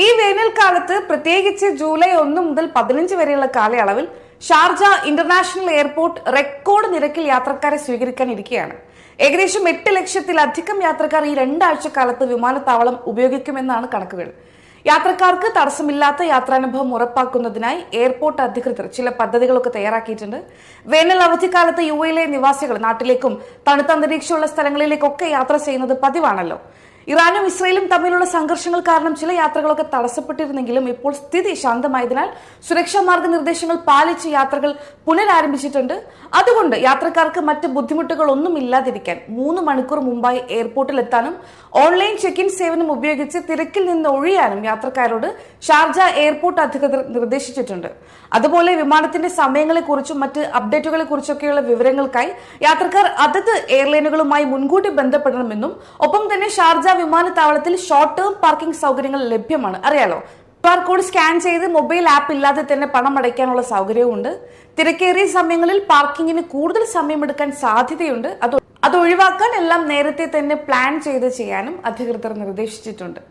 ഈ വേനൽക്കാലത്ത് പ്രത്യേകിച്ച് ജൂലൈ 1 മുതൽ 15 വരെയുള്ള കാലയളവിൽ ഷാർജ ഇന്റർനാഷണൽ എയർപോർട്ട് റെക്കോർഡ് നിരക്കിൽ യാത്രക്കാരെ സ്വീകരിക്കാനിരിക്കുകയാണ്. ഏകദേശം 8 ലക്ഷത്തിലധികം യാത്രക്കാർ ഈ 2 ആഴ്ചക്കാലത്ത് വിമാനത്താവളം ഉപയോഗിക്കുമെന്നാണ് കണക്കുകൾ. യാത്രക്കാർക്ക് തടസ്സമില്ലാത്ത യാത്രാനുഭവം ഉറപ്പാക്കുന്നതിനായി എയർപോർട്ട് അധികൃതർ ചില പദ്ധതികളൊക്കെ തയ്യാറാക്കിയിട്ടുണ്ട്. വേനൽ അവധിക്കാലത്ത് യുഎയിലെ നിവാസികൾ നാട്ടിലേക്കും തണുത്ത അന്തരീക്ഷമുള്ള സ്ഥലങ്ങളിലേക്കൊക്കെ യാത്ര ചെയ്യുന്നത് പതിവാണല്ലോ. ഇറാനും ഇസ്രയേലും തമ്മിലുള്ള സംഘർഷങ്ങൾ കാരണം ചില യാത്രകളൊക്കെ തടസ്സപ്പെട്ടിരുന്നെങ്കിലും ഇപ്പോൾ സ്ഥിതി ശാന്തമായതിനാൽ സുരക്ഷാ മാർഗനിർദ്ദേശങ്ങൾ പാലിച്ച് യാത്രകൾ പുനരാരംഭിച്ചിട്ടുണ്ട്. അതുകൊണ്ട് യാത്രക്കാർക്ക് മറ്റ് ബുദ്ധിമുട്ടുകൾ ഒന്നും ഇല്ലാതിരിക്കാൻ 3 മണിക്കൂർ മുമ്പായി എയർപോർട്ടിൽ എത്താനും ഓൺലൈൻ ചെക്ക് ഇൻ സേവനം ഉപയോഗിച്ച് തിരക്കിൽ നിന്ന് ഒഴിയാനും യാത്രക്കാരോട് ഷാർജ എയർപോർട്ട് അധികൃതർ നിർദ്ദേശിച്ചിട്ടുണ്ട്. അതുപോലെ വിമാനത്തിന്റെ സമയങ്ങളെക്കുറിച്ചും മറ്റ് അപ്ഡേറ്റുകളെ കുറിച്ചൊക്കെയുള്ള വിവരങ്ങൾക്കായി യാത്രക്കാർ അതത് എയർലൈനുകളുമായി മുൻകൂട്ടി ബന്ധപ്പെടണമെന്നും ഒപ്പം തന്നെ ഷാർജ വിമാനത്താവളത്തിൽ ഷോർട്ട് ടേം പാർക്കിംഗ് സൗകര്യങ്ങൾ ലഭ്യമാണ്. അറിയാലോ, QR കോഡ് സ്കാൻ ചെയ്ത് മൊബൈൽ ആപ്പ് ഇല്ലാതെ തന്നെ പണം അടയ്ക്കാനുള്ള സൗകര്യവുമുണ്ട്. തിരക്കേറിയ സമയങ്ങളിൽ പാർക്കിങ്ങിന് കൂടുതൽ സമയമെടുക്കാൻ സാധ്യതയുണ്ട്. അത് ഒഴിവാക്കാൻ എല്ലാം നേരത്തെ തന്നെ പ്ലാൻ ചെയ്ത് ചെയ്യാനും അധികൃതർ നിർദ്ദേശിച്ചിട്ടുണ്ട്.